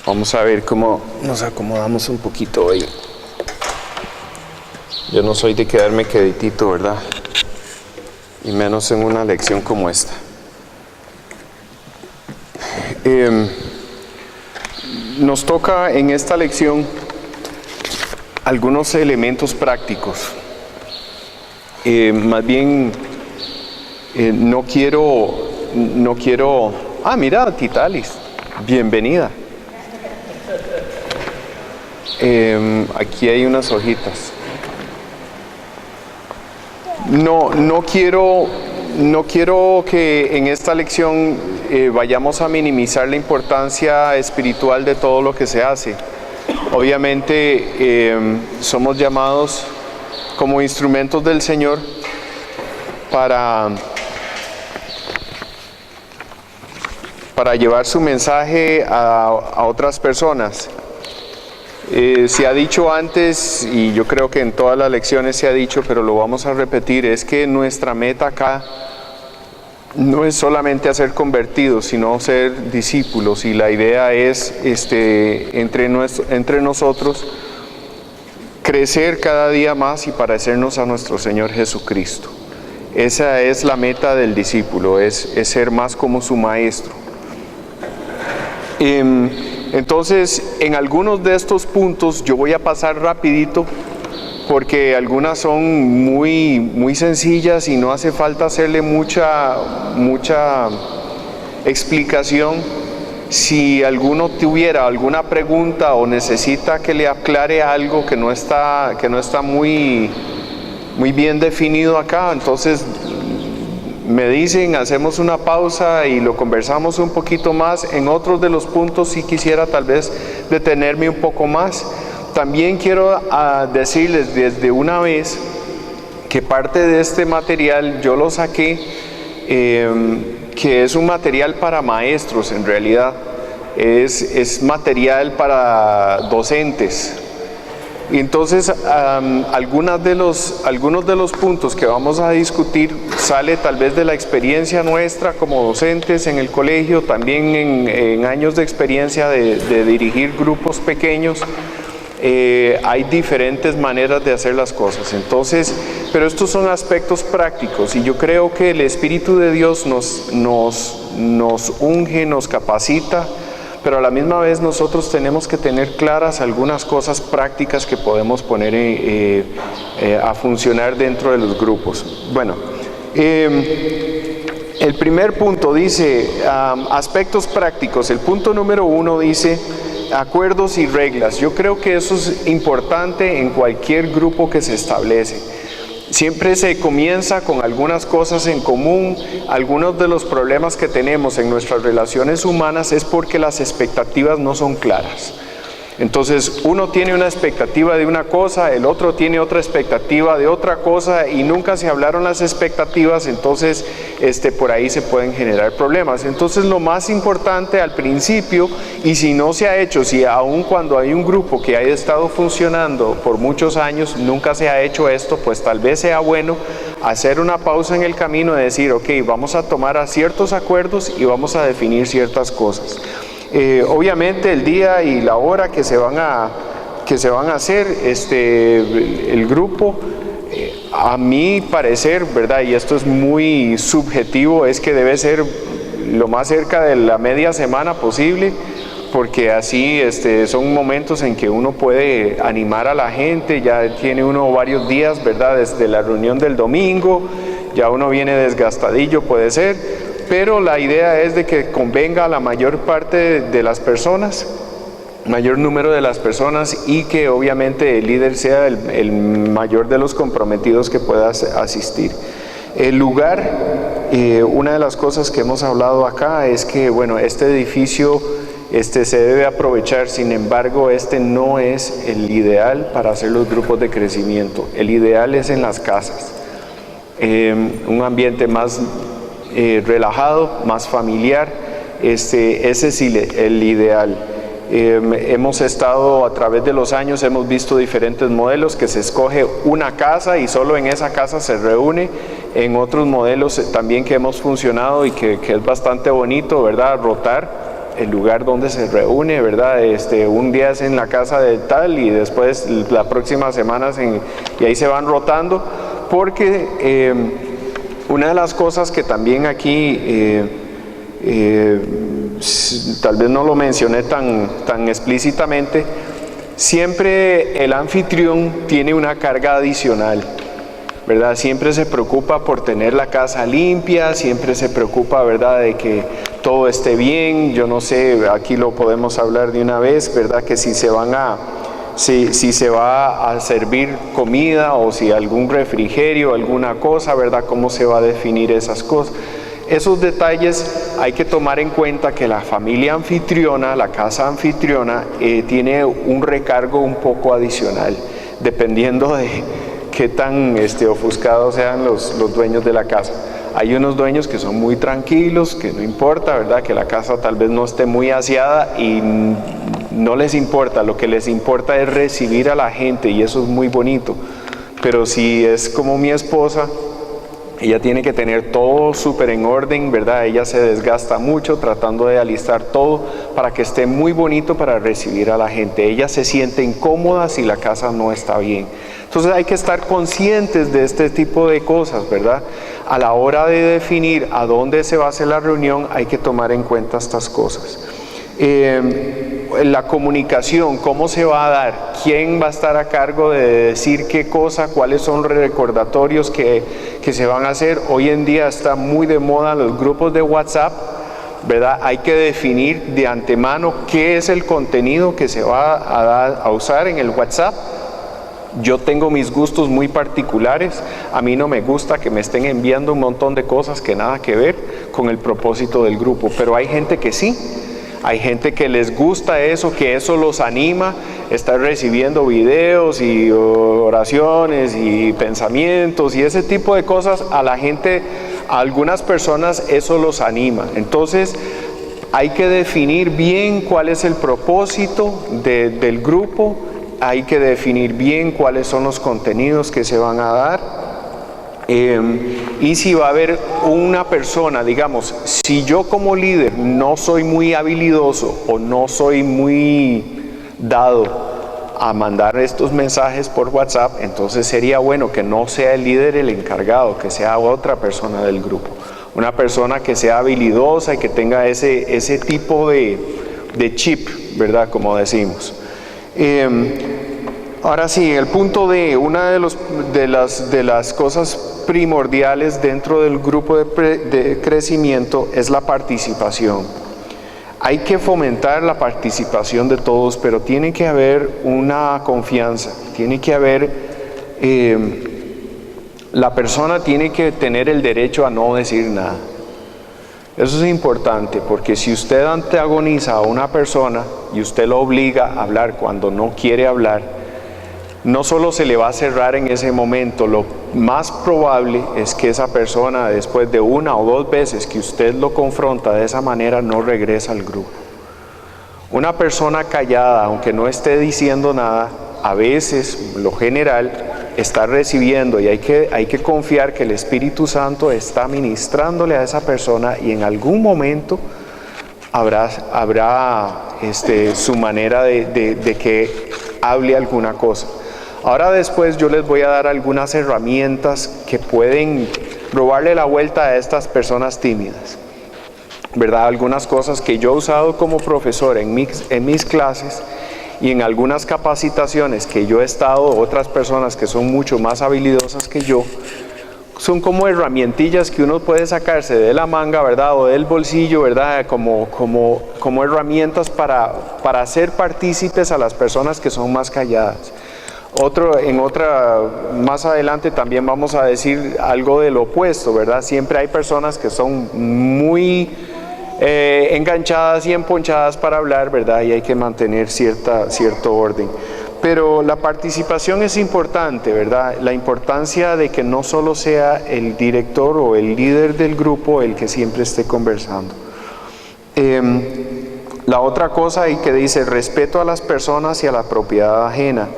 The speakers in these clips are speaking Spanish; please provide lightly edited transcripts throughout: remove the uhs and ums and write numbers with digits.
Vamos a ver cómo nos acomodamos un poquito hoy. Yo no soy de quedarme queditito, ¿verdad? Y menos en una lección como esta. Nos toca en esta lección algunos elementos prácticos. Más bien, no quiero... Ah, mira, Titalis, bienvenida. Aquí hay unas hojitas. No quiero que en esta lección vayamos a minimizar la importancia espiritual de todo lo que se hace. Obviamente somos llamados como instrumentos del Señor para llevar su mensaje a otras personas. Se ha dicho antes, y yo creo que en todas las lecciones se ha dicho, pero lo vamos a repetir, es que nuestra meta acá no es solamente hacer convertidos, sino ser discípulos, y la idea es entre nosotros crecer cada día más y parecernos a nuestro Señor Jesucristo. Esa es la meta del discípulo, es ser más como su maestro. Entonces, en algunos de estos puntos yo voy a pasar rapidito porque algunas son muy sencillas y no hace falta hacerle mucha explicación. Si alguno tuviera alguna pregunta o necesita que le aclare algo que no está muy bien definido acá, entonces me dicen, hacemos una pausa y lo conversamos un poquito más. En otros de los puntos sí quisiera tal vez detenerme un poco más. También quiero decirles desde una vez que parte de este material yo lo saqué, que es un material para maestros en realidad. Es material para docentes. Y entonces algunos de los puntos que vamos a discutir sale tal vez de la experiencia nuestra como docentes en el colegio, también en años de experiencia de dirigir grupos pequeños. Hay diferentes maneras de hacer las cosas, entonces, pero estos son aspectos prácticos y yo creo que el Espíritu de Dios nos unge, nos capacita, pero a la misma vez nosotros tenemos que tener claras algunas cosas prácticas que podemos poner a funcionar dentro de los grupos. Bueno, el primer punto dice aspectos prácticos. El punto número 1 dice acuerdos y reglas. Yo creo que eso es importante en cualquier grupo que se establece. Siempre se comienza con algunas cosas en común. Algunos de los problemas que tenemos en nuestras relaciones humanas es porque las expectativas no son claras. Entonces uno tiene una expectativa de una cosa, el otro tiene otra expectativa de otra cosa y nunca se hablaron las expectativas, entonces por ahí se pueden generar problemas. Entonces lo más importante al principio, y si no se ha hecho, si aun cuando hay un grupo que haya estado funcionando por muchos años, nunca se ha hecho esto, pues tal vez sea bueno hacer una pausa en el camino y decir, ok, vamos a tomar a ciertos acuerdos y vamos a definir ciertas cosas. Obviamente el día y la hora que se van a hacer el grupo, a mi parecer, ¿verdad? Y esto es muy subjetivo, es que debe ser lo más cerca de la media semana posible, porque así son momentos en que uno puede animar a la gente. Ya tiene uno varios días, ¿verdad? Desde la reunión del domingo, ya uno viene desgastadillo, puede ser. Pero la idea es de que convenga a la mayor parte de las personas, mayor número de las personas, y que obviamente el líder sea el mayor de los comprometidos que pueda asistir. El lugar, una de las cosas que hemos hablado acá es que, bueno, este edificio se debe aprovechar, sin embargo, no es el ideal para hacer los grupos de crecimiento. El ideal es en las casas, un ambiente más relajado, más familiar. Ese es el ideal. Hemos estado a través de los años, hemos visto diferentes modelos que se escoge una casa y solo en esa casa se reúne. En otros modelos también que hemos funcionado y que es bastante bonito, ¿verdad? Rotar el lugar donde se reúne, ¿verdad? Un día es en la casa de tal y después la próxima semana y ahí se van rotando, porque una de las cosas que también aquí tal vez no lo mencioné tan explícitamente, siempre el anfitrión tiene una carga adicional, ¿verdad? Siempre se preocupa por tener la casa limpia, siempre se preocupa, ¿verdad?, de que todo esté bien. Yo no sé, aquí lo podemos hablar de una vez, ¿verdad?, que si se va a servir comida o si algún refrigerio, alguna cosa, ¿verdad?, cómo se va a definir esas cosas. Esos detalles hay que tomar en cuenta, que la familia anfitriona, la casa anfitriona, tiene un recargo un poco adicional, dependiendo de qué tan ofuscados sean los dueños de la casa. Hay unos dueños que son muy tranquilos, que no importa, ¿verdad?, que la casa tal vez no esté muy aseada y no les importa. Lo que les importa es recibir a la gente, y eso es muy bonito. Pero si es como mi esposa, ella tiene que tener todo súper en orden, ¿verdad? Ella se desgasta mucho tratando de alistar todo para que esté muy bonito para recibir a la gente. Ella se siente incómoda si la casa no está bien. Entonces hay que estar conscientes de este tipo de cosas, ¿verdad? A la hora de definir a dónde se va a hacer la reunión, hay que tomar en cuenta estas cosas. La comunicación, cómo se va a dar, quién va a estar a cargo de decir qué cosa, cuáles son los recordatorios que se van a hacer. Hoy en día está muy de moda los grupos de WhatsApp, ¿verdad? Hay que definir de antemano qué es el contenido que se va a usar en el WhatsApp. Yo tengo mis gustos muy particulares. A mí no me gusta que me estén enviando un montón de cosas que nada que ver con el propósito del grupo, pero hay gente que sí. Hay gente que les gusta eso, que eso los anima, estar recibiendo videos y oraciones y pensamientos y ese tipo de cosas. A la gente, a algunas personas eso los anima. Entonces hay que definir bien cuál es el propósito del grupo, hay que definir bien cuáles son los contenidos que se van a dar. Y si va a haber una persona, digamos, si yo como líder no soy muy habilidoso o no soy muy dado a mandar estos mensajes por WhatsApp, entonces sería bueno que no sea el líder el encargado, que sea otra persona del grupo, una persona que sea habilidosa y que tenga ese tipo de chip, ¿verdad?, como decimos. Ahora sí, el punto D, una de las cosas primordiales dentro del grupo de crecimiento es la participación. Hay que fomentar la participación de todos, pero tiene que haber una confianza, tiene que haber, la persona tiene que tener el derecho a no decir nada. Eso es importante, porque si usted antagoniza a una persona y usted lo obliga a hablar cuando no quiere hablar, no solo se le va a cerrar en ese momento, lo más probable es que esa persona, después de una o dos veces que usted lo confronta de esa manera, no regresa al grupo. Una persona callada, aunque no esté diciendo nada, a veces, lo general, está recibiendo, y hay que confiar que el Espíritu Santo está ministrándole a esa persona, y en algún momento habrá su manera de que hable alguna cosa. Ahora después yo les voy a dar algunas herramientas que pueden robarle la vuelta a estas personas tímidas, ¿verdad? Algunas cosas que yo he usado como profesor en mis clases y en algunas capacitaciones que yo he estado, otras personas que son mucho más habilidosas que yo, son como herramientillas que uno puede sacarse de la manga, ¿verdad?, o del bolsillo, ¿verdad?, como herramientas para hacer partícipes a las personas que son más calladas. Más adelante también vamos a decir algo del opuesto, ¿verdad? Siempre hay personas que son muy enganchadas y emponchadas para hablar, ¿verdad? Y hay que mantener cierto orden. Pero la participación es importante, ¿verdad? La importancia de que no solo sea el director o el líder del grupo el que siempre esté conversando. La otra cosa que dice, respeto a las personas y a la propiedad ajena.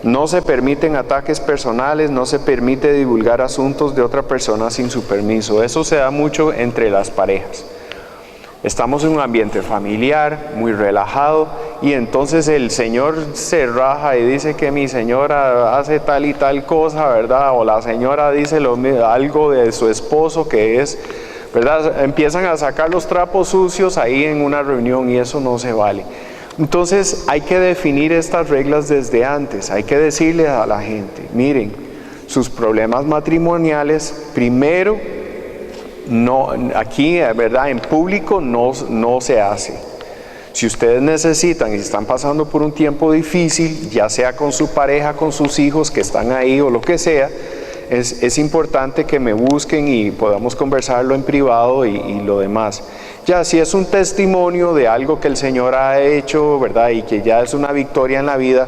No se permiten ataques personales, no se permite divulgar asuntos de otra persona sin su permiso. Eso se da mucho entre las parejas. Estamos en un ambiente familiar, muy relajado, y entonces el señor se raja y dice que mi señora hace tal y tal cosa, ¿verdad? O la señora dice algo de su esposo que es, ¿verdad? Empiezan a sacar los trapos sucios ahí en una reunión y eso no se vale. Entonces hay que definir estas reglas desde antes, hay que decirle a la gente, miren, sus problemas matrimoniales, primero, no, aquí, ¿verdad? En público no se hace. Si ustedes necesitan y están pasando por un tiempo difícil, ya sea con su pareja, con sus hijos que están ahí o lo que sea, es importante que me busquen y podamos conversarlo en privado y lo demás. Ya si es un testimonio de algo que el Señor ha hecho, ¿verdad? Y que ya es una victoria en la vida,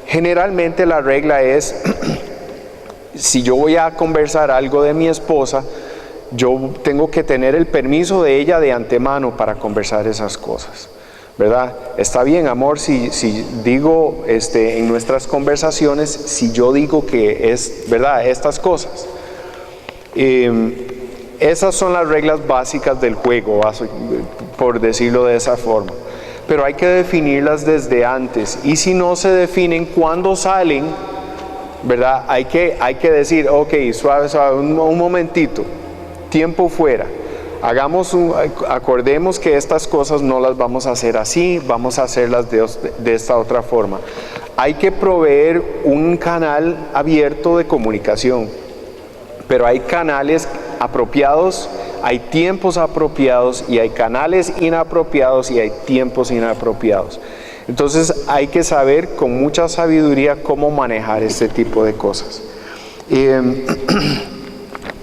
generalmente la regla es, si yo voy a conversar algo de mi esposa, yo tengo que tener el permiso de ella de antemano para conversar esas cosas, ¿verdad? Está bien, amor, si digo en nuestras conversaciones, si yo digo que es, ¿verdad? Estas cosas. Esas son las reglas básicas del juego, por decirlo de esa forma. Pero hay que definirlas desde antes. Y si no se definen cuando salen, ¿verdad? Hay que decir, ok, suave, un momentito. Tiempo fuera, acordemos que estas cosas no las vamos a hacer así, vamos a hacerlas de esta otra forma. Hay que proveer un canal abierto de comunicación, pero hay canales apropiados, hay tiempos apropiados y hay canales inapropiados y hay tiempos inapropiados. Entonces hay que saber con mucha sabiduría cómo manejar este tipo de cosas.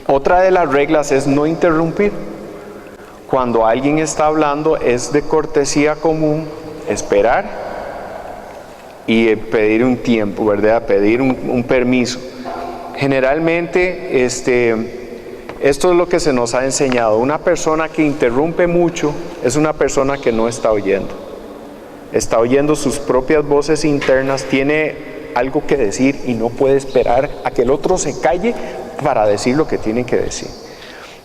Otra de las reglas es no interrumpir. Cuando alguien está hablando es de cortesía común esperar y pedir un tiempo, ¿verdad? Pedir un permiso. Generalmente esto es lo que se nos ha enseñado. Una persona que interrumpe mucho es una persona que no está oyendo. Está oyendo sus propias voces internas, tiene algo que decir y no puede esperar a que el otro se calle para decir lo que tiene que decir.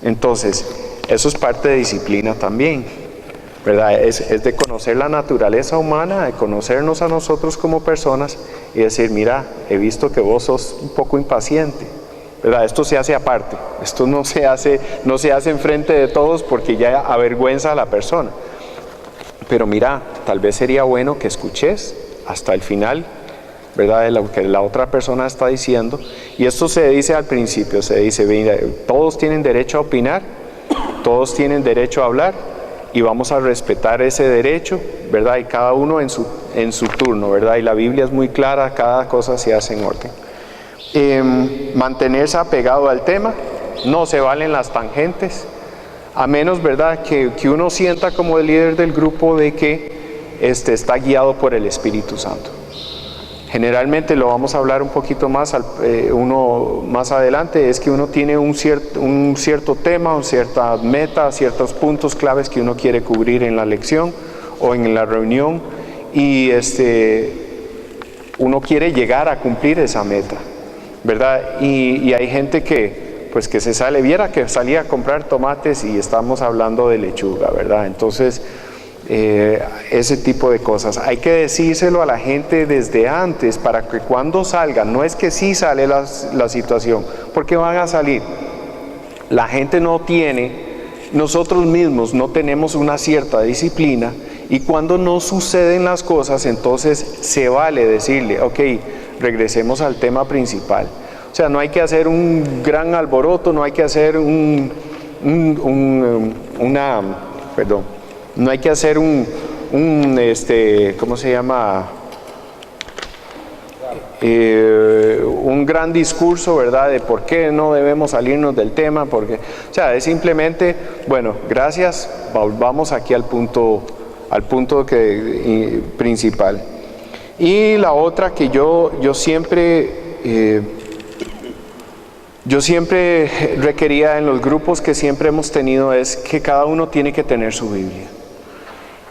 Entonces, eso es parte de disciplina también, ¿verdad? Es de conocer la naturaleza humana, de conocernos a nosotros como personas y decir, mira, he visto que vos sos un poco impaciente, ¿verdad? Esto se hace aparte, esto no se hace enfrente de todos porque ya avergüenza a la persona. Pero mira, tal vez sería bueno que escuches hasta el final, ¿verdad? De lo que la otra persona está diciendo. Y esto se dice al principio, se dice, mira, todos tienen derecho a opinar, todos tienen derecho a hablar y vamos a respetar ese derecho, ¿verdad? Y cada uno en su turno, ¿verdad? Y la Biblia es muy clara, cada cosa se hace en orden. Mantenerse apegado al tema, no se valen las tangentes, a menos, ¿verdad?, que uno sienta como el líder del grupo de que está guiado por el Espíritu Santo. Generalmente lo vamos a hablar un poquito más, más adelante, es que uno tiene un cierto tema, una cierta meta, ciertos puntos claves que uno quiere cubrir en la lección o en la reunión y uno quiere llegar a cumplir esa meta, ¿verdad? Y hay gente que se sale, viera que salía a comprar tomates y estamos hablando de lechuga, ¿verdad? Entonces, ese tipo de cosas hay que decírselo a la gente desde antes para que cuando salgan, no es que sí sale la situación, porque van a salir, la gente nosotros mismos no tenemos una cierta disciplina y cuando no suceden las cosas, entonces se vale decirle, ok, regresemos al tema principal. O sea, no hay que hacer un gran alboroto, no hay que hacer no hay que hacer ¿cómo se llama? Un gran discurso, ¿verdad? De por qué no debemos salirnos del tema, porque, o sea, es simplemente, bueno, gracias, vamos aquí al punto principal. Y la otra que yo siempre requería en los grupos que siempre hemos tenido es que cada uno tiene que tener su Biblia.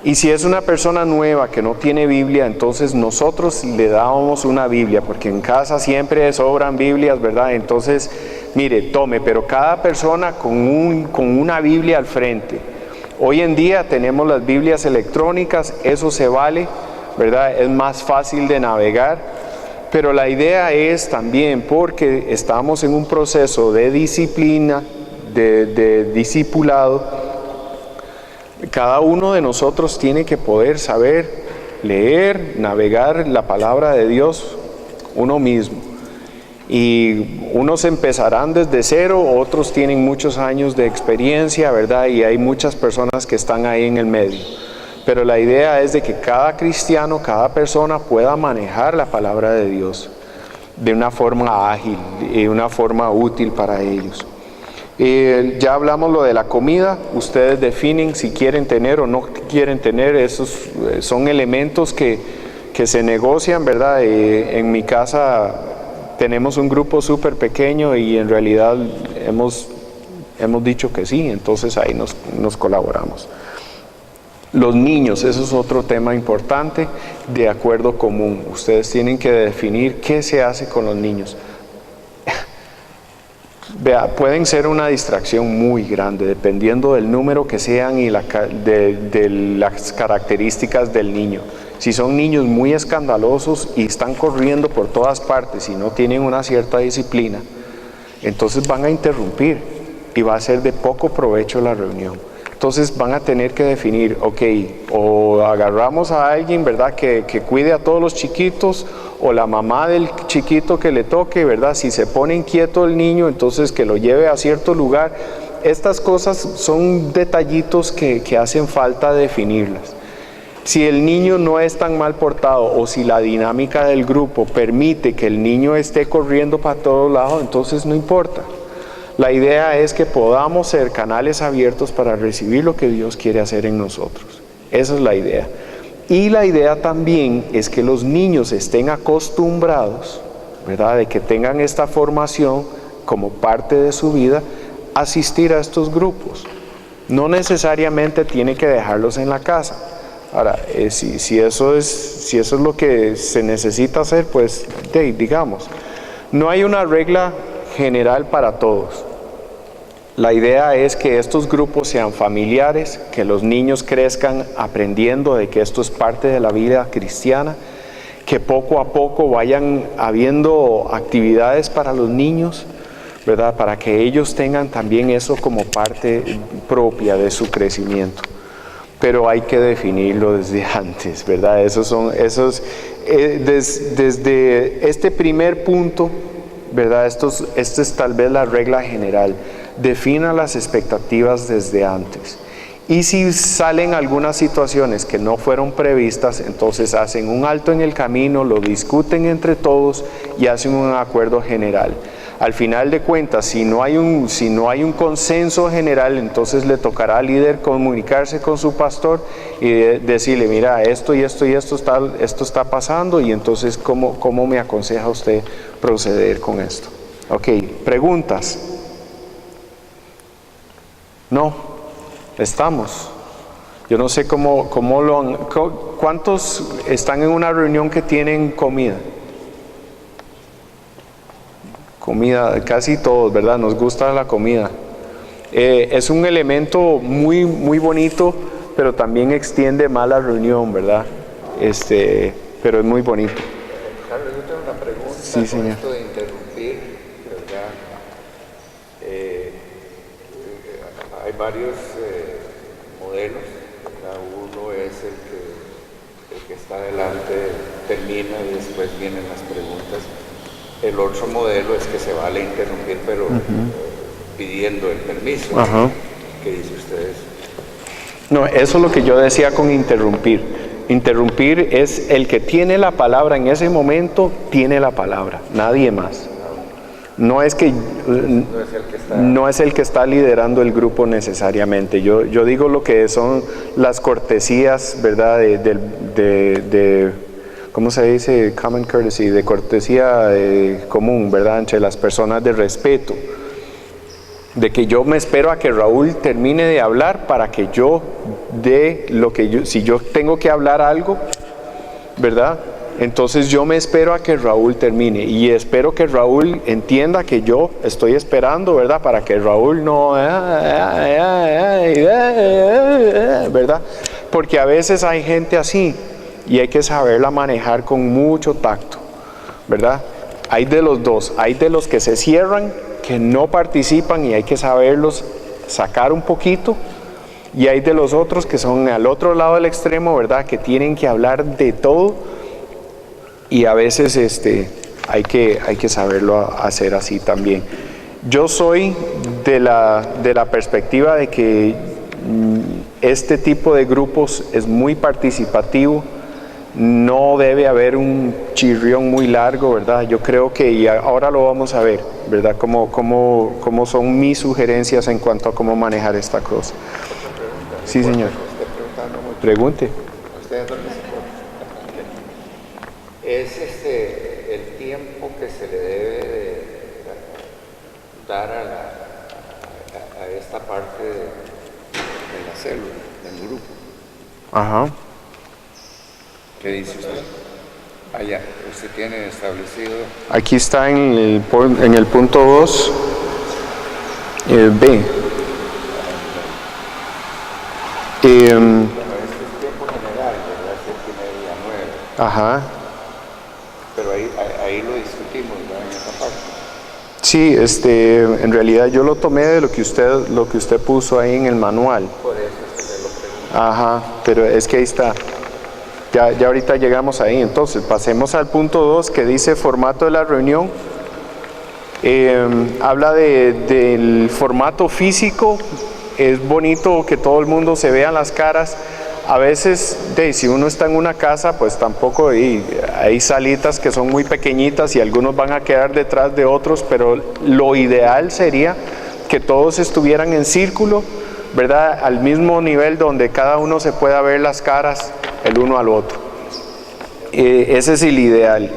Y si es una persona nueva que no tiene Biblia, entonces nosotros le dábamos una Biblia, porque en casa siempre sobran Biblias, ¿verdad? Entonces, mire, tome, pero cada persona con una Biblia al frente. Hoy en día tenemos las Biblias electrónicas, eso se vale, ¿verdad? Es más fácil de navegar, pero la idea es también, porque estamos en un proceso de disciplina, de discipulado, cada uno de nosotros tiene que poder saber leer, navegar la palabra de Dios uno mismo. Y unos empezarán desde cero, otros tienen muchos años de experiencia, ¿verdad? Y hay muchas personas que están ahí en el medio. Pero la idea es de que cada cristiano, cada persona pueda manejar la palabra de Dios de una forma ágil y una forma útil para ellos. Ya hablamos lo de la comida, ustedes definen si quieren tener o no quieren tener, esos son elementos que se negocian, ¿verdad? En mi casa tenemos un grupo súper pequeño y en realidad hemos dicho que sí, entonces ahí nos colaboramos. Los niños, eso es otro tema importante, de acuerdo común. Ustedes tienen que definir qué se hace con los niños. Vea, pueden ser una distracción muy grande, dependiendo del número que sean y de las características del niño. Si son niños muy escandalosos y están corriendo por todas partes y no tienen una cierta disciplina, entonces van a interrumpir y va a ser de poco provecho la reunión. Entonces van a tener que definir, ok, o agarramos a alguien, ¿verdad?, que cuide a todos los chiquitos, o la mamá del chiquito que le toque, ¿verdad? Si se pone inquieto el niño, entonces que lo lleve a cierto lugar. Estas cosas son detallitos que hacen falta definirlas. Si el niño no es tan mal portado, o si la dinámica del grupo permite que el niño esté corriendo para todos lados, entonces no importa. La idea es que podamos ser canales abiertos para recibir lo que Dios quiere hacer en nosotros. Esa es la idea. Y la idea también es que los niños estén acostumbrados, ¿verdad?, de que tengan esta formación como parte de su vida, asistir a estos grupos. No necesariamente tiene que dejarlos en la casa. Ahora, si eso es lo que se necesita hacer, pues digamos, no hay una regla general para todos. La idea es que estos grupos sean familiares, que los niños crezcan aprendiendo de que esto es parte de la vida cristiana, que poco a poco vayan habiendo actividades para los niños, ¿verdad?, para que ellos tengan también eso como parte propia de su crecimiento. Pero hay que definirlo desde antes, ¿verdad? Desde este primer punto, ¿verdad? Esto es tal vez la regla general. Defina las expectativas desde antes. Y si salen algunas situaciones que no fueron previstas, entonces hacen un alto en el camino, lo discuten entre todos y hacen un acuerdo general. Al final de cuentas, si no hay un consenso general, entonces le tocará al líder comunicarse con su pastor y decirle, mira, esto y esto y esto está pasando, y entonces ¿cómo me aconseja usted proceder con esto? Ok, preguntas. No, estamos. Yo no sé ¿cuántos están en una reunión que tienen comida? Comida, casi todos, ¿verdad? Nos gusta la comida. Es un elemento muy, muy bonito, pero también extiende más la reunión, ¿verdad? Pero es muy bonito. Carlos, yo tengo una pregunta. Sí, señor. Esto de interrumpir, ¿verdad? Hay varios modelos, ¿verdad? Uno es el que está adelante, termina y después vienen las preguntas. El otro modelo es que se vale interrumpir, pero pidiendo el permiso. ¿Qué dice ustedes? No, eso es lo que yo decía con interrumpir. Interrumpir es el que tiene la palabra en ese momento, tiene la palabra, nadie más. No es el que está liderando el grupo necesariamente. Yo digo lo que son las cortesías, ¿verdad? De ¿cómo se dice? Common courtesy, de cortesía común, ¿verdad? Entre las personas, de respeto. De que yo me espero a que Raúl termine de hablar para que yo dé lo que si yo tengo que hablar algo, ¿verdad? Entonces yo me espero a que Raúl termine y espero que Raúl entienda que yo estoy esperando, ¿verdad? Para que Raúl no, ¿verdad? Porque a veces hay gente así y hay que saberla manejar con mucho tacto, ¿verdad? Hay de los dos, hay de los que se cierran, que no participan y hay que saberlos sacar un poquito, y hay de los otros que son al otro lado del extremo, ¿verdad? Que tienen que hablar de todo y a veces hay que saberlo hacer así también. Yo soy de la perspectiva de que este tipo de grupos es muy participativo. No debe haber un chirrión muy largo, ¿verdad? Yo creo que, y ahora lo vamos a ver, ¿verdad? Cómo son mis sugerencias en cuanto a cómo manejar esta cosa. Sí, señor. Pregunte. ¿Usted dónde se pone? Es el tiempo que se le debe de dar a esta parte de la célula, del grupo. Ajá. ¿Qué dice usted? Allá, usted tiene establecido... Aquí está en el punto 2, B. Bueno, este es tiempo general, ¿verdad? 7:30 a 9. Ajá. Pero ahí lo discutimos, ¿verdad? En esa parte. Sí, en realidad yo lo tomé de lo que usted puso ahí en el manual. Por eso es que se lo pregunto. Ajá, pero es que ahí está. Ya ahorita llegamos ahí. Entonces, pasemos al punto 2 que dice formato de la reunión. Habla del formato físico. Es bonito que todo el mundo se vea las caras. A veces, si uno está en una casa, pues tampoco hay salitas que son muy pequeñitas y algunos van a quedar detrás de otros, pero lo ideal sería que todos estuvieran en círculo, ¿verdad? Al mismo nivel donde cada uno se pueda ver las caras el uno al otro. Ese es el ideal.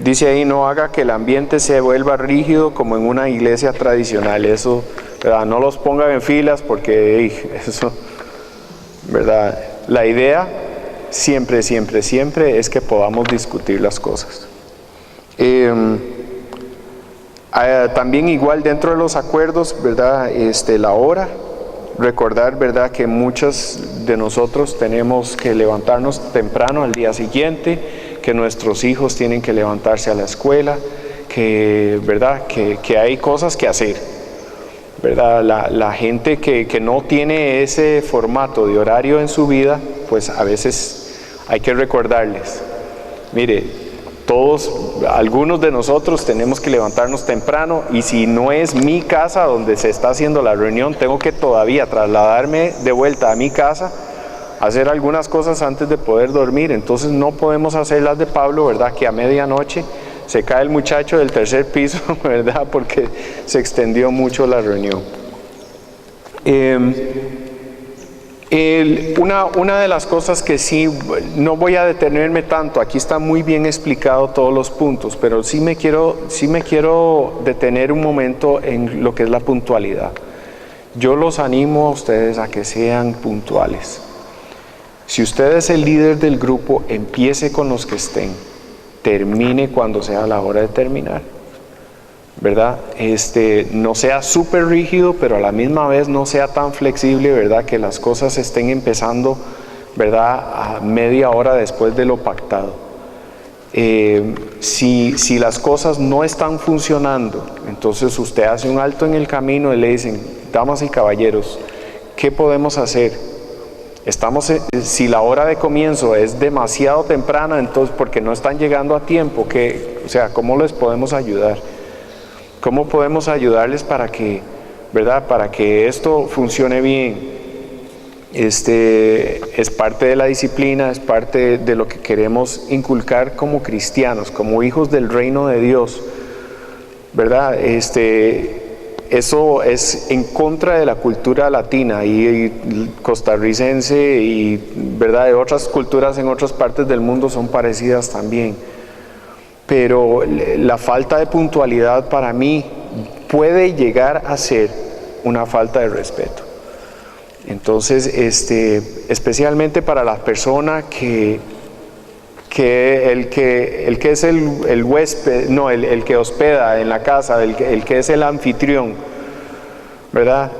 Dice ahí, no haga que el ambiente se vuelva rígido como en una iglesia tradicional. Eso, ¿verdad? No los pongan en filas porque eso, ¿verdad? La idea siempre es que podamos discutir las cosas. También igual dentro de los acuerdos, ¿verdad? La hora. Recordar, ¿verdad?, que muchos de nosotros tenemos que levantarnos temprano al día siguiente, que nuestros hijos tienen que levantarse a la escuela, ¿verdad?, que hay cosas que hacer, ¿verdad? La gente que no tiene ese formato de horario en su vida, pues a veces hay que recordarles, mire, algunos de nosotros tenemos que levantarnos temprano y si no es mi casa donde se está haciendo la reunión, tengo que todavía trasladarme de vuelta a mi casa, hacer algunas cosas antes de poder dormir. Entonces no podemos hacer las de Pablo, ¿verdad? Que a medianoche se cae el muchacho del tercer piso, ¿verdad? Porque se extendió mucho la reunión. Una de las cosas que sí, no voy a detenerme tanto, aquí está muy bien explicado todos los puntos, pero sí me quiero detener un momento en lo que es la puntualidad. Yo los animo a ustedes a que sean puntuales. Si usted es el líder del grupo, empiece con los que estén, termine cuando sea la hora de terminar, ¿verdad? No sea súper rígido, pero a la misma vez no sea tan flexible, ¿verdad? Que las cosas estén empezando, ¿verdad?, a media hora después de lo pactado. Si las cosas no están funcionando, entonces usted hace un alto en el camino y le dicen, damas y caballeros, ¿qué podemos hacer? Si la hora de comienzo es demasiado temprana, entonces porque no están llegando a tiempo, ¿cómo les podemos ayudar? ¿Cómo podemos ayudarles para que, ¿verdad?, para que esto funcione bien? Es parte de la disciplina, es parte de lo que queremos inculcar como cristianos, como hijos del reino de Dios, ¿verdad? Eso es en contra de la cultura latina y costarricense y, ¿verdad?, de otras culturas en otras partes del mundo son parecidas también. Pero la falta de puntualidad para mí puede llegar a ser una falta de respeto. Entonces, especialmente para la persona que que el que es el huésped, no, el que hospeda en la casa, el que es el anfitrión, ¿verdad?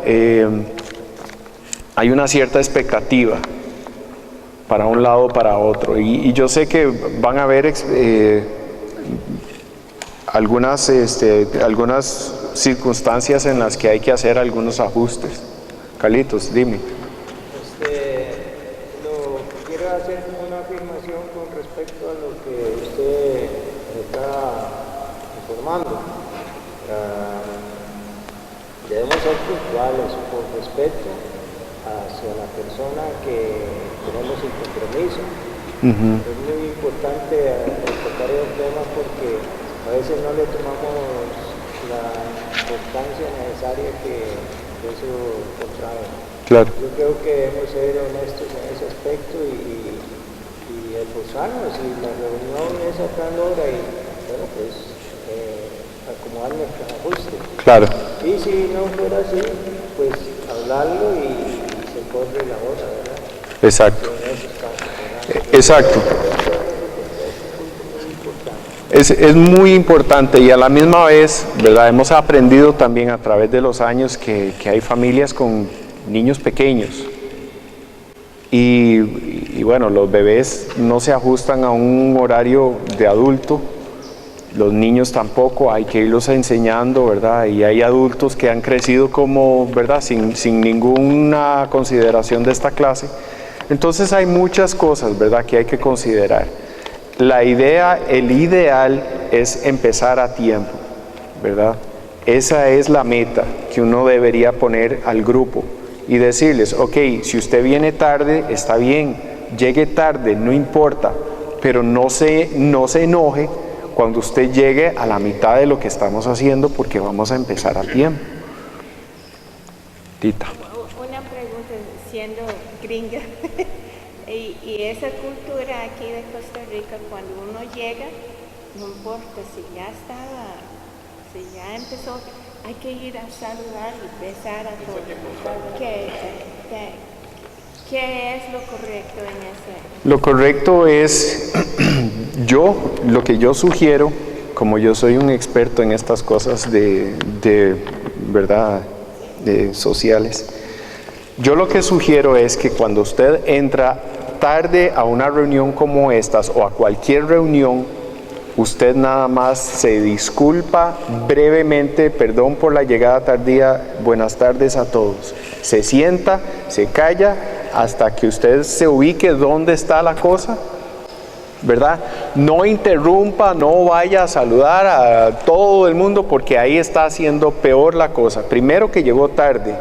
Hay una cierta expectativa para un lado o para otro, y yo sé que van a haber algunas circunstancias en las que hay que hacer algunos ajustes. Carlitos, dime. Quiero hacer una afirmación con respecto a lo que usted está informando. Debemos ser puntuales por respeto hacia la persona que tenemos el compromiso. Es muy importante tocar el tema porque a veces no le tomamos la importancia necesaria que eso contrae. Claro. Yo creo que debemos ser honestos en ese aspecto y esforzarnos. Si la reunión es a tal hora y bueno, pues acomodar nuestro ajuste. Claro. Y si no fuera así, pues hablarlo y se corre la hora, ¿verdad? Exacto. En esos casos, ¿verdad? Exacto. Es muy importante y a la misma vez, ¿verdad? Hemos aprendido también a través de los años que hay familias con niños pequeños y bueno, los bebés no se ajustan a un horario de adulto, los niños tampoco, hay que irlos enseñando, ¿verdad? Y hay adultos que han crecido como, ¿verdad? Sin ninguna consideración de esta clase. Entonces hay muchas cosas, ¿verdad?, que hay que considerar. La idea, el ideal es empezar a tiempo, ¿verdad? Esa es la meta que uno debería poner al grupo y decirles, ok, si usted viene tarde, está bien, llegue tarde, no importa, pero no se enoje cuando usted llegue a la mitad de lo que estamos haciendo porque vamos a empezar a tiempo. Tita. Una pregunta, siendo gringa, y esa cultura aquí de Costa Rica, cuando uno llega, no importa si ya estaba, si ya empezó, hay que ir a saludar y besar a todos. ¿Qué es lo correcto en ese? Lo correcto es, lo que yo sugiero, como yo soy un experto en estas cosas de verdad, de sociales, yo lo que sugiero es que cuando usted entra tarde a una reunión como estas o a cualquier reunión, usted nada más se disculpa brevemente, perdón por la llegada tardía, buenas tardes a todos. Se sienta, se calla hasta que usted se ubique dónde está la cosa, ¿verdad? No interrumpa, no vaya a saludar a todo el mundo porque ahí está haciendo peor la cosa. Primero que llegó tarde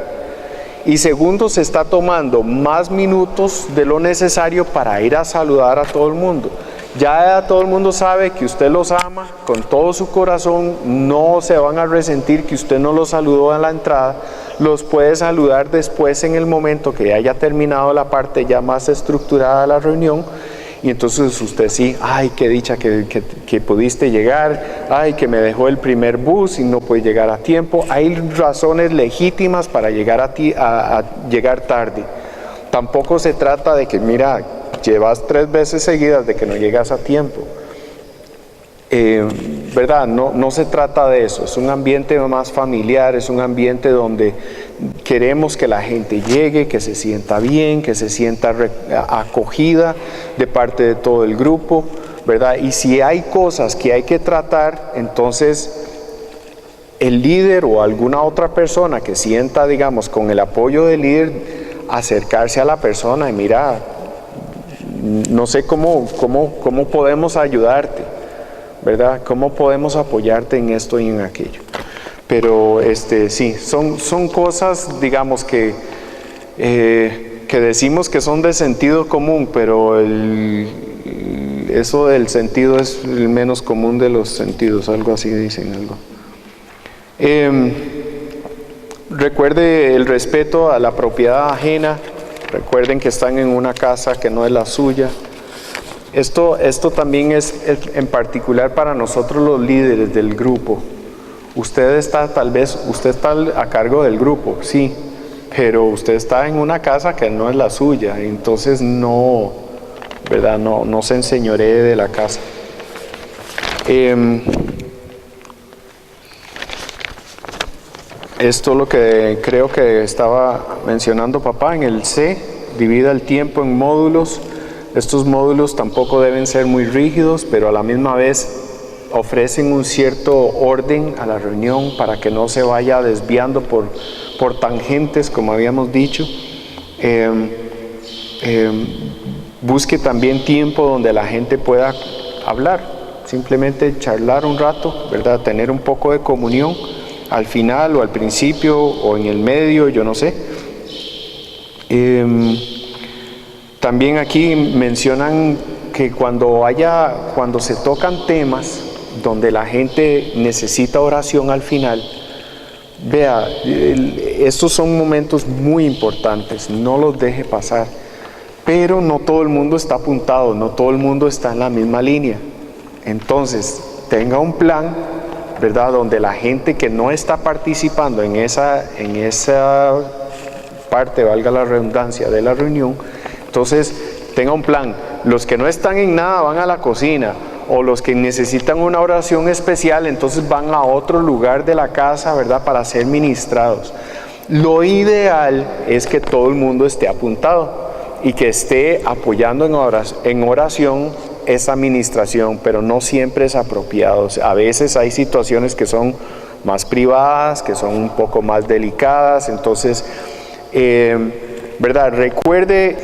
y segundo se está tomando más minutos de lo necesario para ir a saludar a todo el mundo. Ya todo el mundo sabe que usted los ama con todo su corazón, no se van a resentir que usted no los saludó a la entrada, los puede saludar después en el momento que haya terminado la parte ya más estructurada de la reunión y entonces usted sí, ay, qué dicha que pudiste llegar, ay, que me dejó el primer bus y no puede llegar a tiempo. Hay razones legítimas para llegar a llegar tarde. Tampoco se trata de que, mira, llevas 3 veces seguidas de que no llegas a tiempo. ¿Verdad? No se trata de eso, es un ambiente más familiar, es un ambiente donde queremos que la gente llegue, que se sienta bien, que se sienta acogida de parte de todo el grupo, ¿verdad? Y si hay cosas que hay que tratar, entonces el líder o alguna otra persona que sienta, digamos, con el apoyo del líder, acercarse a la persona y mira, no sé cómo podemos ayudarte, ¿verdad? ¿Cómo podemos apoyarte en esto y en aquello? Pero sí, son cosas, digamos, que decimos que son de sentido común, pero eso del sentido es el menos común de los sentidos, algo así dicen algo. Recuerde el respeto a la propiedad ajena. Recuerden que están en una casa que no es la suya. Esto también es en particular para nosotros los líderes del grupo. Usted está a cargo del grupo, sí, pero usted está en una casa que no es la suya, entonces no ¿verdad? No se enseñoree de la casa. Esto es lo que creo que estaba mencionando papá en el C, divida el tiempo en módulos. Estos módulos tampoco deben ser muy rígidos, pero a la misma vez ofrecen un cierto orden a la reunión para que no se vaya desviando por tangentes, como habíamos dicho. Busque también tiempo donde la gente pueda hablar, simplemente charlar un rato, ¿verdad? Tener un poco de comunión al final o al principio o en el medio, yo no sé. También aquí mencionan que cuando se tocan temas donde la gente necesita oración al final, vea, estos son momentos muy importantes, no los deje pasar. Pero no todo el mundo está apuntado, no todo el mundo está en la misma línea. Entonces, tenga un plan, ¿verdad? Donde la gente que no está participando en esa parte, valga la redundancia, de la reunión, entonces tenga un plan. Los que no están en nada van a la cocina, o los que necesitan una oración especial, entonces van a otro lugar de la casa, ¿verdad? Para ser ministrados. Lo ideal es que todo el mundo esté apuntado y que esté apoyando en oración esa administración, pero no siempre es apropiado. A veces hay situaciones que son más privadas, que son un poco más delicadas, entonces, ¿verdad? Recuerde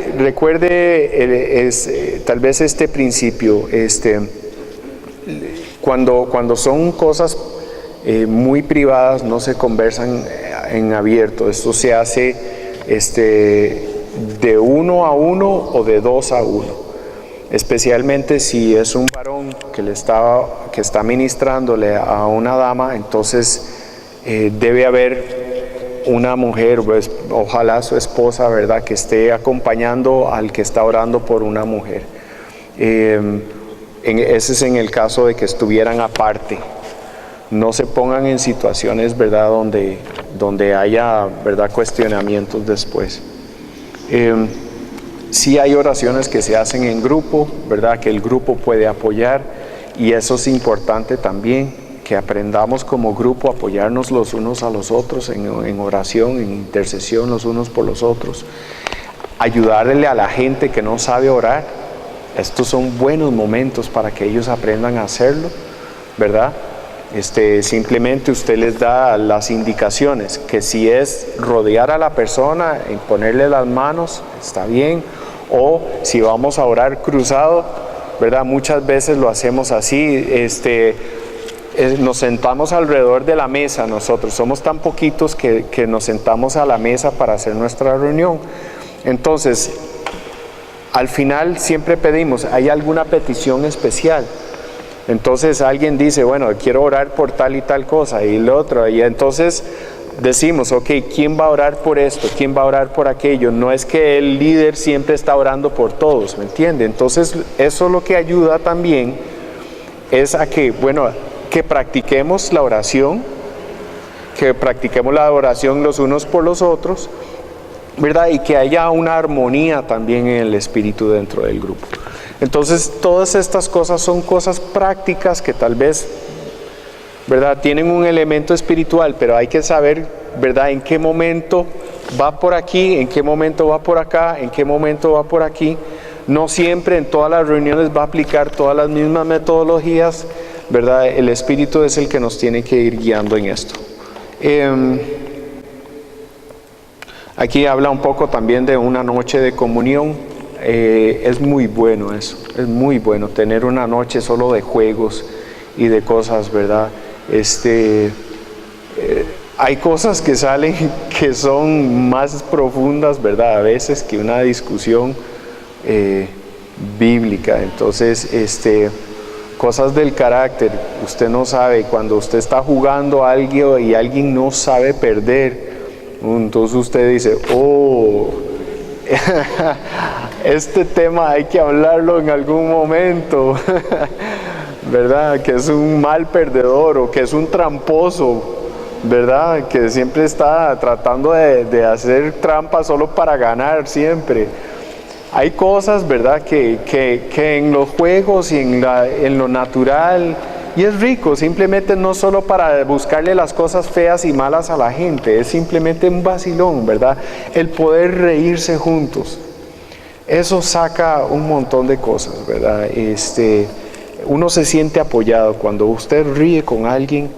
tal vez este principio, cuando son cosas muy privadas, no se conversan en abierto. Esto se hace de 1 a 1 o de 2 a 1. Especialmente si es un varón que está ministrándole a una dama, entonces debe haber una mujer, pues, ojalá su esposa, ¿verdad?, que esté acompañando al que está orando por una mujer. Ese es en el caso de que estuvieran aparte. No se pongan en situaciones, ¿verdad?, donde haya, ¿verdad?, cuestionamientos después. Sí hay oraciones que se hacen en grupo, ¿verdad?, que el grupo puede apoyar, y eso es importante también, que aprendamos como grupo a apoyarnos los unos a los otros en oración, en intercesión los unos por los otros. Ayudarle a la gente que no sabe orar. Estos son buenos momentos para que ellos aprendan a hacerlo, ¿verdad? Simplemente usted les da las indicaciones, que si es rodear a la persona, en ponerle las manos, está bien, o si vamos a orar cruzado, ¿verdad? Muchas veces lo hacemos así, nos sentamos alrededor de la mesa nosotros, somos tan poquitos que nos sentamos a la mesa para hacer nuestra reunión. Entonces, al final siempre pedimos, ¿hay alguna petición especial? Entonces alguien dice, bueno, quiero orar por tal y tal cosa, y lo otro, y entonces decimos, ok, ¿quién va a orar por esto? ¿Quién va a orar por aquello? No es que el líder siempre está orando por todos, ¿me entiende? Entonces eso lo que ayuda también es a que, bueno, que practiquemos la oración los unos por los otros, ¿verdad? Y que haya una armonía también en el espíritu dentro del grupo. Entonces, todas estas cosas son cosas prácticas que tal vez, ¿verdad?, tienen un elemento espiritual, pero hay que saber, ¿verdad?, en qué momento va por aquí, en qué momento va por acá, en qué momento va por aquí. No siempre en todas las reuniones va a aplicar todas las mismas metodologías, ¿verdad? El Espíritu es el que nos tiene que ir guiando en esto. Aquí habla un poco también de una noche de comunión. Es muy bueno eso, es muy bueno tener una noche solo de juegos y de cosas, ¿verdad? Hay cosas que salen que son más profundas, ¿verdad?, a veces que una discusión bíblica. Entonces, cosas del carácter, usted no sabe, cuando usted está jugando a algo y alguien no sabe perder, entonces usted dice, oh, este tema hay que hablarlo en algún momento, ¿verdad? Que es un mal perdedor o que es un tramposo, ¿verdad? Que siempre está tratando de hacer trampa solo para ganar siempre. Hay cosas, ¿verdad?, que en los juegos y en lo natural, y es rico, simplemente no solo para buscarle las cosas feas y malas a la gente, es simplemente un vacilón, ¿verdad? El poder reírse juntos. Eso saca un montón de cosas, ¿verdad? Uno se siente apoyado. Cuando usted ríe con alguien,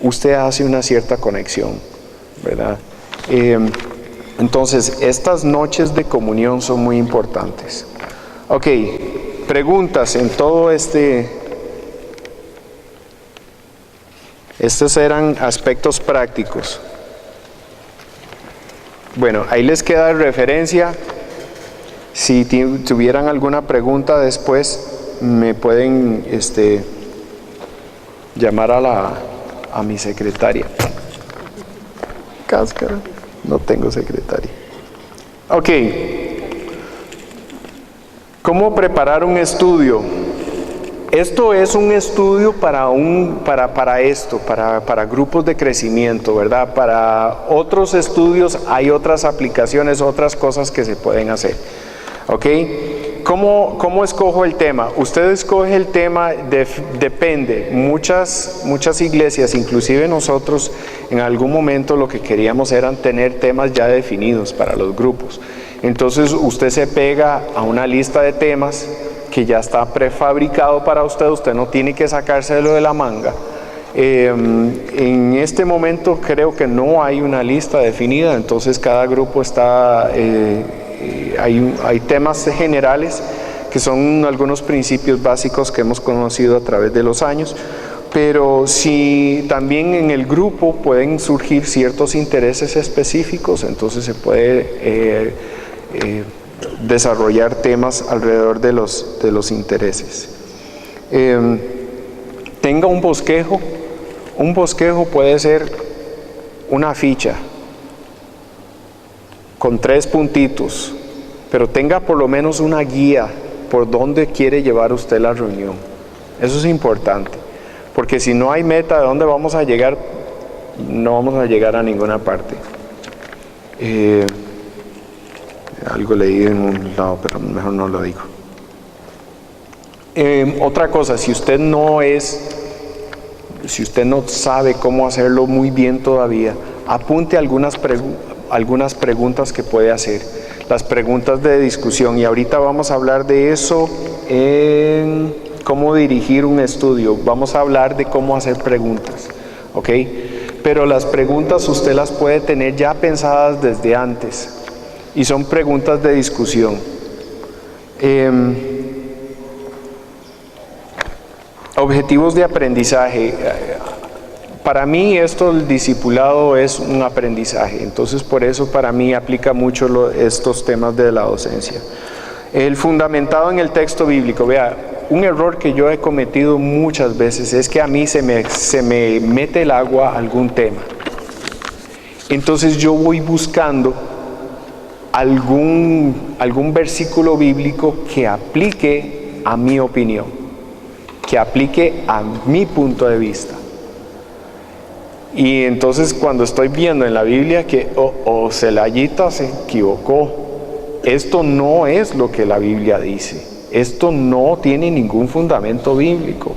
usted hace una cierta conexión, ¿verdad? Entonces, estas noches de comunión son muy importantes. Ok, preguntas en todo estos eran aspectos prácticos. Bueno, ahí les queda referencia. Si tuvieran alguna pregunta después, me pueden llamar a mi secretaria. Cáscara, no tengo secretaria. Ok. ¿Cómo preparar un estudio? Esto es un estudio para grupos de crecimiento, ¿verdad? Para otros estudios hay otras aplicaciones, otras cosas que se pueden hacer. ¿Ok? ¿Cómo escojo el tema? Usted escoge el tema, depende. Muchas iglesias, inclusive nosotros, en algún momento lo que queríamos eran tener temas ya definidos para los grupos. Entonces usted se pega a una lista de temas que ya está prefabricado para usted no tiene que sacárselo de la manga. En este momento creo que no hay una lista definida, entonces cada grupo está, hay temas generales que son algunos principios básicos que hemos conocido a través de los años, pero si también en el grupo pueden surgir ciertos intereses específicos, entonces se puede desarrollar temas alrededor de los intereses. Tenga un bosquejo. Un bosquejo puede ser una ficha con 3 puntitos, pero tenga por lo menos una guía por dónde quiere llevar usted la reunión. Eso es importante, porque si no hay meta de dónde vamos a llegar, no vamos a llegar a ninguna parte. Algo leí en un lado, pero mejor no lo digo. Otra cosa, si usted no sabe cómo hacerlo muy bien todavía, apunte algunas preguntas que puede hacer, las preguntas de discusión, y ahorita vamos a hablar de eso en cómo dirigir un estudio. Vamos a hablar de cómo hacer preguntas, ¿ok? Pero las preguntas usted las puede tener ya pensadas desde antes. Y son preguntas de discusión. Objetivos de aprendizaje. Para mí el discipulado es un aprendizaje. Entonces por eso para mí aplica mucho estos temas de la docencia. El fundamentado en el texto bíblico. Vea, un error que yo he cometido muchas veces es que a mí se me mete el agua a algún tema. Entonces yo voy buscando algún versículo bíblico que aplique a mi opinión, que aplique a mi punto de vista. Y entonces cuando estoy viendo en la Biblia que Celayita se equivocó, esto no es lo que la Biblia dice, esto no tiene ningún fundamento bíblico.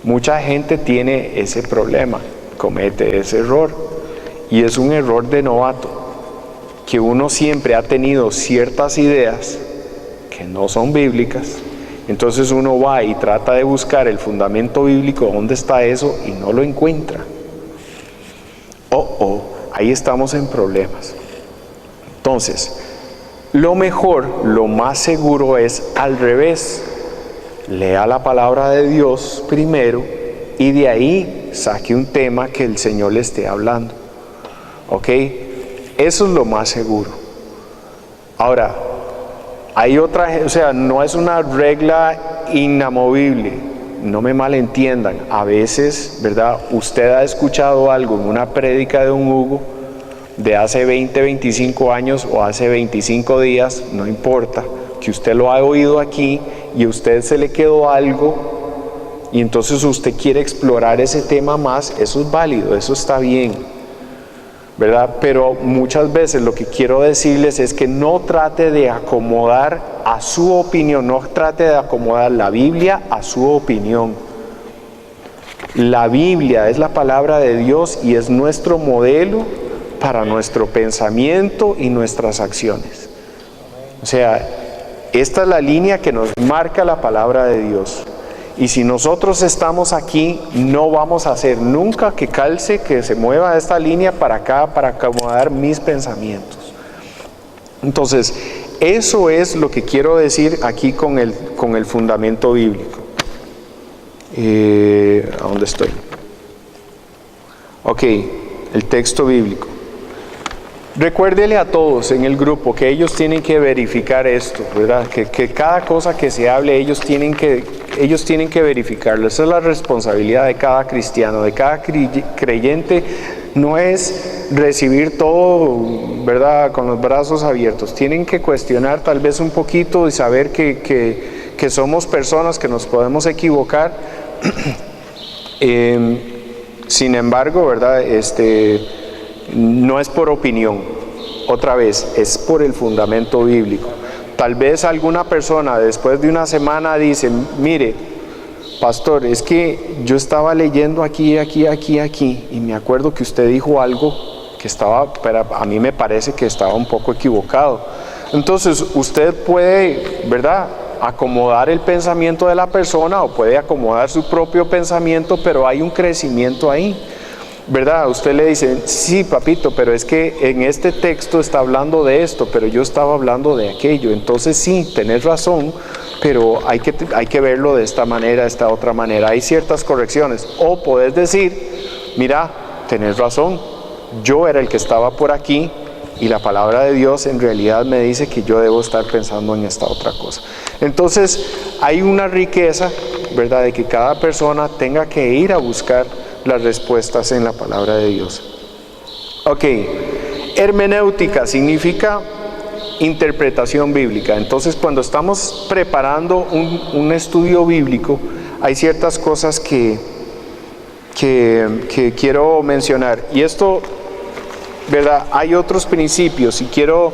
Mucha gente tiene ese problema, comete ese error, y es un error de novato, que uno siempre ha tenido ciertas ideas que no son bíblicas, entonces uno va y trata de buscar el fundamento bíblico, ¿dónde está eso? Y no lo encuentra. Ahí estamos en problemas. Entonces, lo mejor, lo más seguro es al revés. Lea la palabra de Dios primero y de ahí saque un tema que el Señor le esté hablando. ¿Ok? Eso es lo más seguro. Ahora, hay no es una regla inamovible, no me malentiendan. A veces, ¿verdad? Usted ha escuchado algo en una prédica de un Hugo de hace 20, 25 años o hace 25 días, no importa, que usted lo ha oído aquí y a usted se le quedó algo y entonces usted quiere explorar ese tema más, eso es válido, eso está bien. ¿verdad? Pero muchas veces lo que quiero decirles es que no trate de acomodar a su opinión, no trate de acomodar la Biblia a su opinión. La Biblia es la palabra de Dios y es nuestro modelo para nuestro pensamiento y nuestras acciones. O sea, esta es la línea que nos marca la palabra de Dios. Y si nosotros estamos aquí, no vamos a hacer nunca que calce, que se mueva esta línea para acá, para acomodar mis pensamientos. Entonces, eso es lo que quiero decir aquí con el fundamento bíblico. ¿A dónde estoy? Ok, el texto bíblico. Recuérdele a todos en el grupo que ellos tienen que verificar esto, ¿verdad? Que cada cosa que se hable, ellos tienen que verificarlo. Esa es la responsabilidad de cada cristiano, de cada creyente. No es recibir todo, ¿verdad?, con los brazos abiertos. Tienen que cuestionar tal vez un poquito y saber que somos personas, que nos podemos equivocar. Sin embargo, ¿verdad?, no es por opinión, otra vez, es por el fundamento bíblico. Tal vez alguna persona después de una semana dice, mire, pastor, es que yo estaba leyendo aquí, y me acuerdo que usted dijo algo que pero a mí me parece que estaba un poco equivocado. Entonces, usted puede, ¿verdad?, acomodar el pensamiento de la persona o puede acomodar su propio pensamiento, pero hay un crecimiento ahí, ¿verdad? Usted le dice, sí, papito, pero es que en este texto está hablando de esto, pero yo estaba hablando de aquello. Entonces sí, tenés razón, pero hay que verlo de esta manera, de esta otra manera. Hay ciertas correcciones. O podés decir, mira, tenés razón, yo era el que estaba por aquí y la palabra de Dios en realidad me dice que yo debo estar pensando en esta otra cosa. Entonces hay una riqueza, ¿verdad?, de que cada persona tenga que ir a buscar las respuestas en la palabra de Dios. Ok, hermenéutica significa interpretación bíblica. Entonces, cuando estamos preparando un estudio bíblico, hay ciertas cosas que quiero mencionar. Y esto, ¿verdad?, hay otros principios y quiero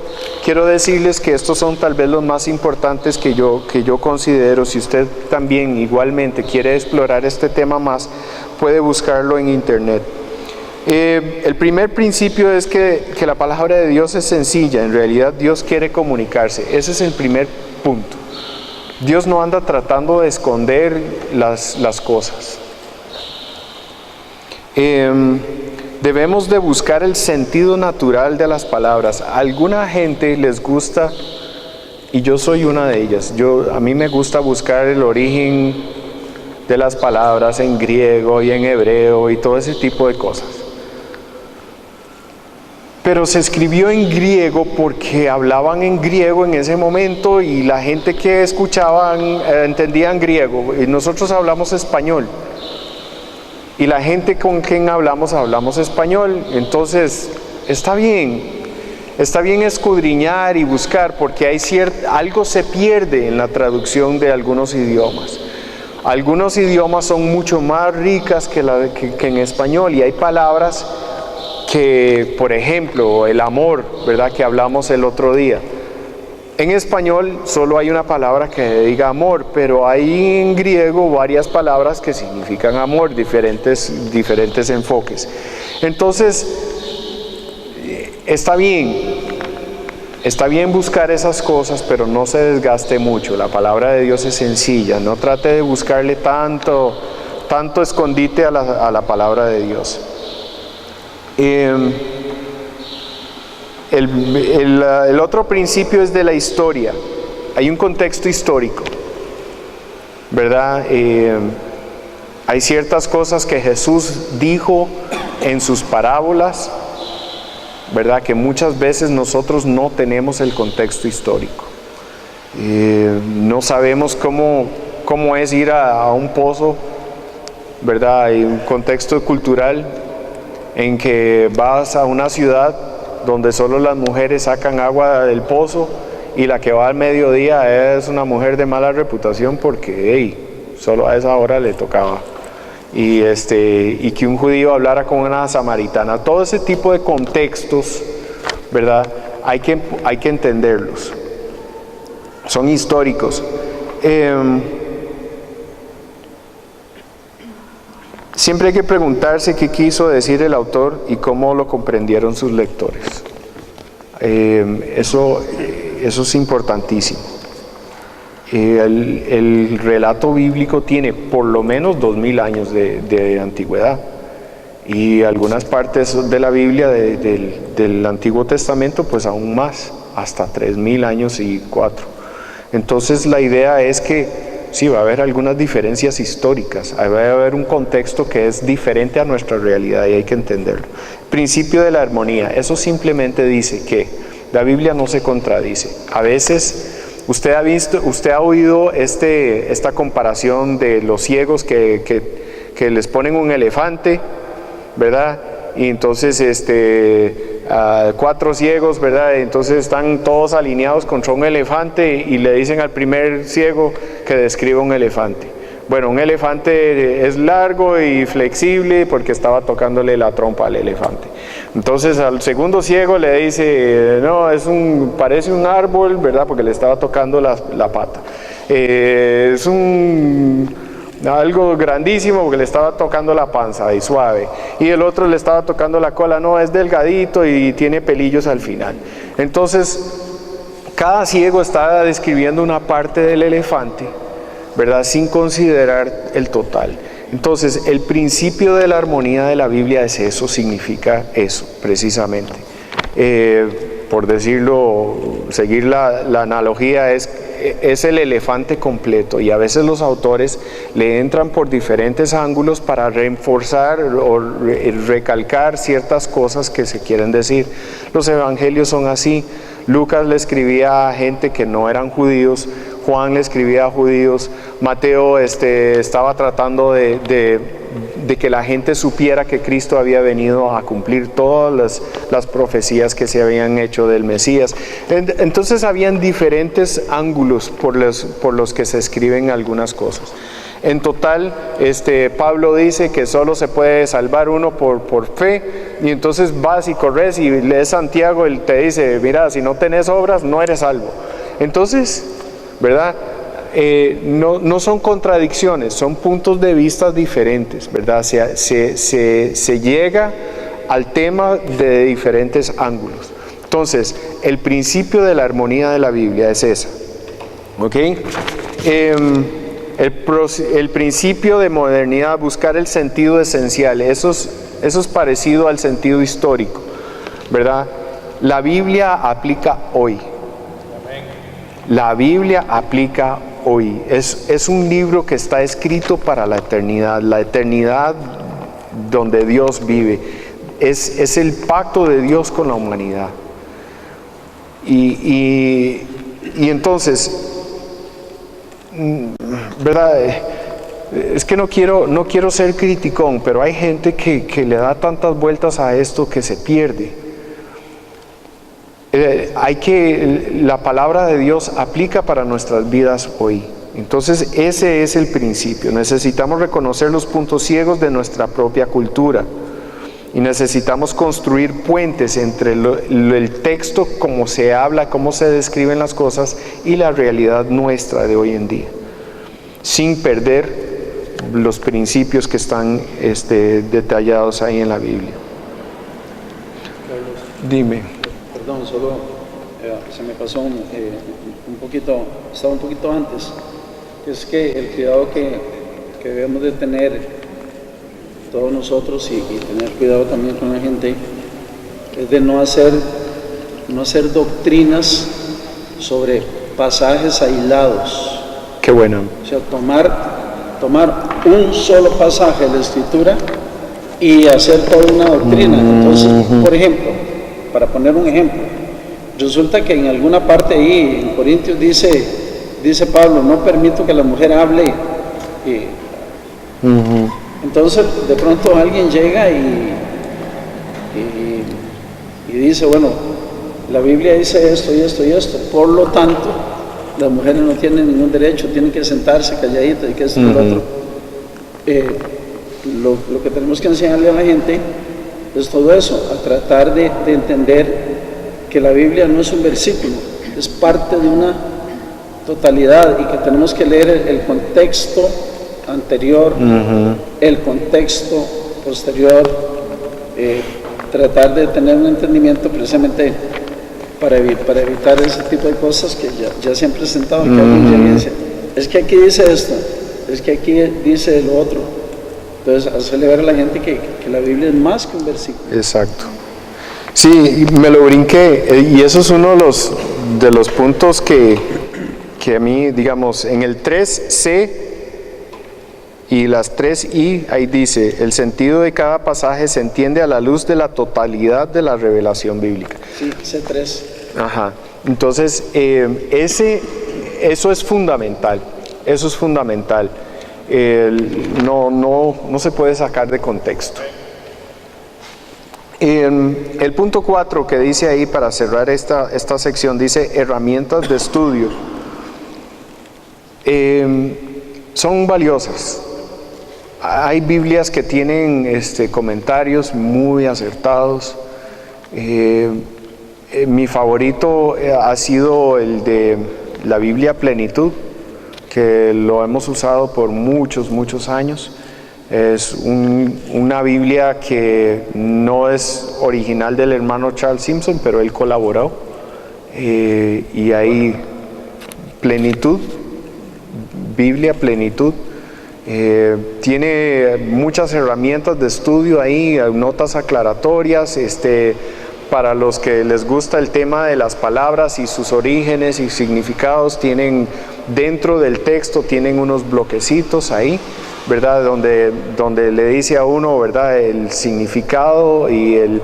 decirles que estos son tal vez los más importantes que yo considero. Si usted también igualmente quiere explorar este tema más, puede buscarlo en internet. El primer principio es que la palabra de Dios es sencilla. En realidad Dios quiere comunicarse. Ese es el primer punto. Dios no anda tratando de esconder las cosas. Debemos de buscar el sentido natural de las palabras. A alguna gente les gusta, y yo soy una de ellas, a mí me gusta buscar el origen de las palabras en griego y en hebreo y todo ese tipo de cosas. Pero se escribió en griego porque hablaban en griego en ese momento y la gente que escuchaban entendían griego, y nosotros hablamos español. Y la gente con quien hablamos español. Entonces, está bien escudriñar y buscar, porque algo se pierde en la traducción de algunos idiomas. Algunos idiomas son mucho más ricas que en español, y hay palabras que, por ejemplo, el amor, ¿verdad?, que hablamos el otro día. En español solo hay una palabra que diga amor, pero hay en griego varias palabras que significan amor, diferentes enfoques. Entonces, está bien buscar esas cosas, pero no se desgaste mucho. La palabra de Dios es sencilla, no trate de buscarle tanto escondite a la palabra de Dios. El otro principio es de la historia. Hay un contexto histórico, ¿verdad? Hay ciertas cosas que Jesús dijo en sus parábolas, ¿verdad?, que muchas veces nosotros no tenemos el contexto histórico. No sabemos cómo es ir a un pozo, ¿verdad? Hay un contexto cultural en que vas a una ciudad donde solo las mujeres sacan agua del pozo, y la que va al mediodía es una mujer de mala reputación porque solo a esa hora le tocaba. y que un judío hablara con una samaritana. Todo ese tipo de contextos, ¿verdad? Hay que entenderlos. Son históricos. Siempre hay que preguntarse qué quiso decir el autor y cómo lo comprendieron sus lectores. Eso es importantísimo. El relato bíblico tiene por lo menos 2000 años de antigüedad, y algunas partes de la Biblia del Antiguo Testamento pues aún más, hasta 3000 años y 4. Entonces la idea es que sí, va a haber algunas diferencias históricas, va a haber un contexto que es diferente a nuestra realidad y hay que entenderlo. Principio de la armonía, eso simplemente dice que la Biblia no se contradice. A veces usted ha oído esta comparación de los ciegos que les ponen un elefante, ¿verdad? Y entonces 4 ciegos, ¿verdad? Entonces están todos alineados contra un elefante y le dicen al primer ciego que describa un elefante. Bueno, un elefante es largo y flexible porque estaba tocándole la trompa al elefante. Entonces al segundo ciego le dice, no, parece un árbol, ¿verdad? Porque le estaba tocando la pata. Es algo grandísimo porque le estaba tocando la panza y suave, y el otro le estaba tocando la cola, no, es delgadito y tiene pelillos al final. Entonces cada ciego estaba describiendo una parte del elefante, ¿verdad? Sin considerar el total. Entonces el principio de la armonía de la Biblia es eso, significa eso precisamente. Por decirlo, seguir la analogía, es el elefante completo, y a veces los autores le entran por diferentes ángulos para reforzar o recalcar ciertas cosas que se quieren decir. Los evangelios son así. Lucas le escribía a gente que no eran judíos, Juan le escribía a judíos, Mateo estaba tratando de que la gente supiera que Cristo había venido a cumplir todas las profecías que se habían hecho del Mesías. Entonces habían diferentes ángulos por los que se escriben algunas cosas. En total, Pablo dice que solo se puede salvar uno por fe, y entonces vas y corres y lees Santiago, él te dice, mira, si no tenés obras no eres salvo. Entonces, ¿verdad? No son contradicciones, son puntos de vista diferentes, ¿verdad? Se llega al tema de diferentes ángulos. Entonces, el principio de la armonía de la Biblia es esa, ¿ok? El principio de modernidad, buscar el sentido esencial, eso es parecido al sentido histórico, ¿verdad? La Biblia aplica hoy. La Biblia aplica hoy. Es un libro que está escrito para la eternidad donde Dios vive. Es el pacto de Dios con la humanidad. Y entonces, ¿verdad? Es que no quiero ser criticón, pero hay gente que le da tantas vueltas a esto que se pierde. La palabra de Dios aplica para nuestras vidas hoy. Entonces ese es el principio. Necesitamos reconocer los puntos ciegos de nuestra propia cultura y necesitamos construir puentes entre el texto, cómo se habla, cómo se describen las cosas, y la realidad nuestra de hoy en día, sin perder los principios que están detallados ahí en la Biblia. Dime. Perdón, solo se me pasó un poquito, estaba un poquito antes. Es que el cuidado que debemos de tener todos nosotros y tener cuidado también con la gente es de no hacer doctrinas sobre pasajes aislados. Qué bueno. O sea, tomar un solo pasaje de la Escritura y hacer toda una doctrina. Entonces, por ejemplo, para poner un ejemplo, resulta que en alguna parte ahí en Corintios dice Pablo, no permito que la mujer hable, entonces de pronto alguien llega y dice, bueno, la Biblia dice esto y esto y esto, por lo tanto las mujeres no tienen ningún derecho, tienen que sentarse calladitas y que esto y lo otro. lo que tenemos que enseñarle a la gente es todo eso, a tratar de entender que la Biblia no es un versículo, es parte de una totalidad y que tenemos que leer el contexto anterior, el contexto posterior, tratar de tener un entendimiento precisamente para evitar ese tipo de cosas que ya se han presentado, que alguien dice, es que aquí dice esto, es que aquí dice lo otro. Entonces, hacerle ver a la gente que la Biblia es más que un versículo. Exacto. Sí, me lo brinqué, y eso es uno de los puntos que a mí, digamos, en el 3C y las 3I, ahí dice, el sentido de cada pasaje se entiende a la luz de la totalidad de la revelación bíblica. Sí, C3. Ajá. Entonces, eso es fundamental, no se puede sacar de contexto. El punto 4 que dice ahí, para cerrar esta sección, dice herramientas de estudio. Son valiosas. Hay Biblias que tienen comentarios muy acertados. Mi favorito ha sido el de la Biblia Plenitud, que lo hemos usado por muchos años. Es una Biblia que no es original del hermano Charles Simpson, pero él colaboró. Y hay Plenitud, Biblia Plenitud. Tiene muchas herramientas de estudio ahí, notas aclaratorias, para los que les gusta el tema de las palabras y sus orígenes y significados, tienen dentro del texto, tienen unos bloquecitos ahí, ¿verdad? Donde le dice a uno, ¿verdad?, el significado y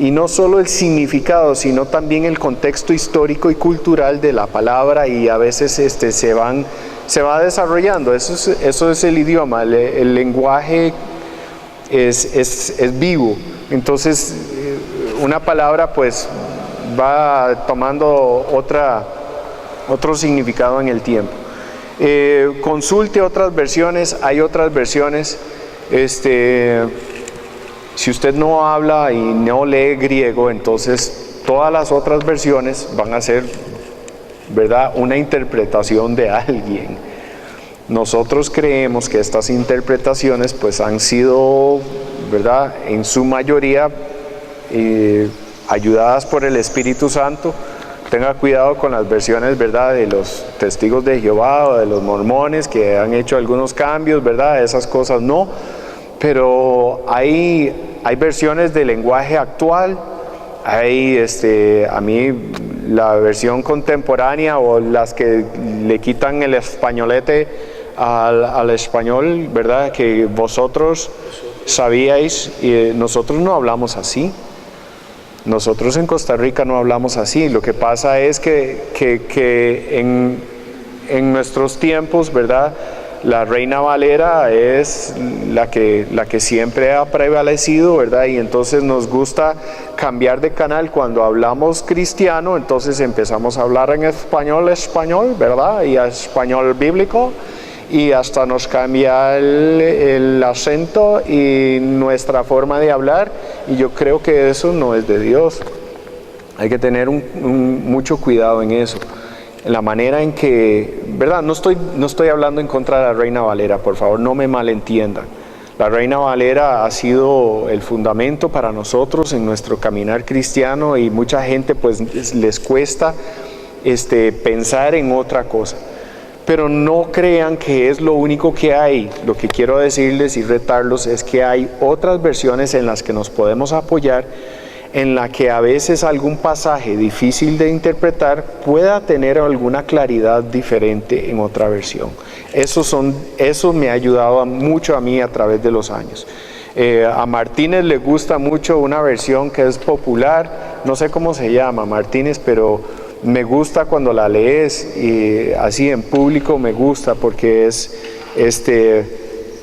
no solo el significado, sino también el contexto histórico y cultural de la palabra, y a veces se va desarrollando. Eso es el idioma, el lenguaje es vivo. Entonces, una palabra pues va tomando otro significado en el tiempo. Consulte otras versiones, hay otras versiones. Si usted no habla y no lee griego, entonces todas las otras versiones van a ser, ¿verdad?, una interpretación de alguien. Nosotros creemos que estas interpretaciones pues han sido, ¿verdad?, en su mayoría ayudadas por el Espíritu Santo. Tenga cuidado con las versiones, ¿verdad?, de los testigos de Jehová o de los mormones que han hecho algunos cambios, ¿verdad? Esas cosas no, pero hay versiones de lenguaje actual. Hay a mí la versión contemporánea, o las que le quitan el españolete al español, ¿verdad?, que vosotros sabíais, y nosotros no hablamos así. Nosotros en Costa Rica no hablamos así. Lo que pasa es que en nuestros tiempos, ¿verdad?, la Reina Valera es la que siempre ha prevalecido, ¿verdad? Y entonces nos gusta cambiar de canal cuando hablamos cristiano, entonces empezamos a hablar en español, ¿verdad? Y español bíblico, y hasta nos cambia el acento y nuestra forma de hablar, y yo creo que eso no es de Dios. Hay que tener mucho cuidado en eso, en la manera en que, ¿verdad? No estoy hablando en contra de la Reina Valera, por favor, no me malentiendan. La Reina Valera ha sido el fundamento para nosotros en nuestro caminar cristiano, y mucha gente pues les cuesta pensar en otra cosa. Pero no crean que es lo único que hay. Lo que quiero decirles y retarlos es que hay otras versiones en las que nos podemos apoyar, en la que a veces algún pasaje difícil de interpretar pueda tener alguna claridad diferente en otra versión. Eso me ha ayudado mucho a mí a través de los años. A Martínez le gusta mucho una versión que es popular, no sé cómo se llama, Martínez, pero me gusta cuando la lees, y así en público me gusta, porque es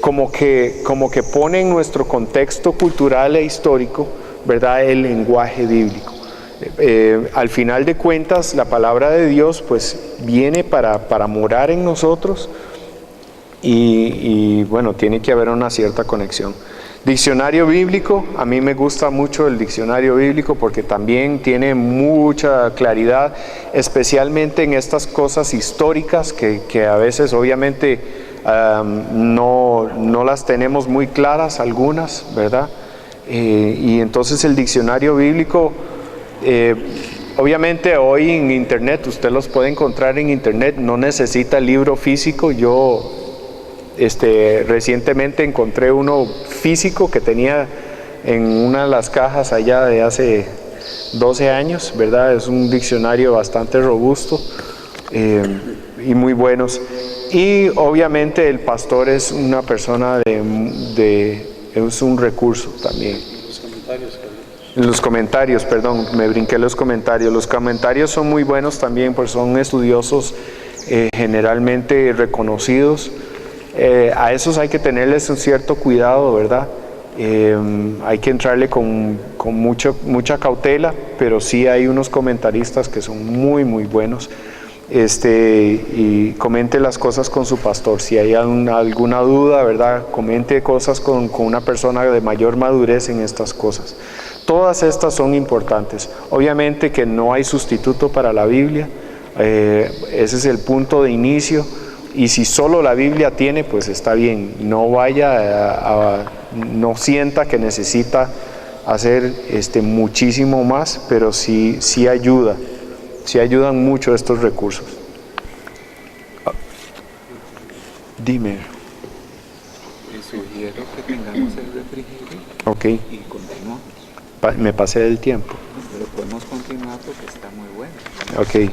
como que pone en nuestro contexto cultural e histórico, ¿verdad?, el lenguaje bíblico. Al final de cuentas, la palabra de Dios pues viene para morar en nosotros, y bueno, tiene que haber una cierta conexión. Diccionario bíblico, a mí me gusta mucho el diccionario bíblico porque también tiene mucha claridad, especialmente en estas cosas históricas que a veces obviamente no las tenemos muy claras algunas, ¿verdad? Y entonces el diccionario bíblico, obviamente hoy en internet, usted los puede encontrar en internet, no necesita el libro físico. Yo recientemente encontré uno físico que tenía en una de las cajas allá de hace 12 años, ¿verdad? Es un diccionario bastante robusto y muy buenos. Y obviamente el pastor es una persona es un recurso también. Los comentarios, perdón, me brinqué los comentarios. Los comentarios son muy buenos también, porque son estudiosos generalmente reconocidos. A esos hay que tenerles un cierto cuidado, ¿verdad? Hay que entrarle con mucha cautela, pero sí hay unos comentaristas que son muy, muy buenos. Y comente las cosas con su pastor. Si hay alguna duda, ¿verdad? Comente cosas con una persona de mayor madurez en estas cosas. Todas estas son importantes. Obviamente que no hay sustituto para la Biblia. Ese es el punto de inicio. Y si solo la Biblia tiene, pues está bien. No no sienta que necesita hacer muchísimo más, pero sí ayuda. Sí ayudan mucho estos recursos. Dime. Les sugiero que tengamos el refrigerio. Ok. Y continuamos. Me pasé del tiempo. Pero podemos continuar porque está muy bueno. Ok.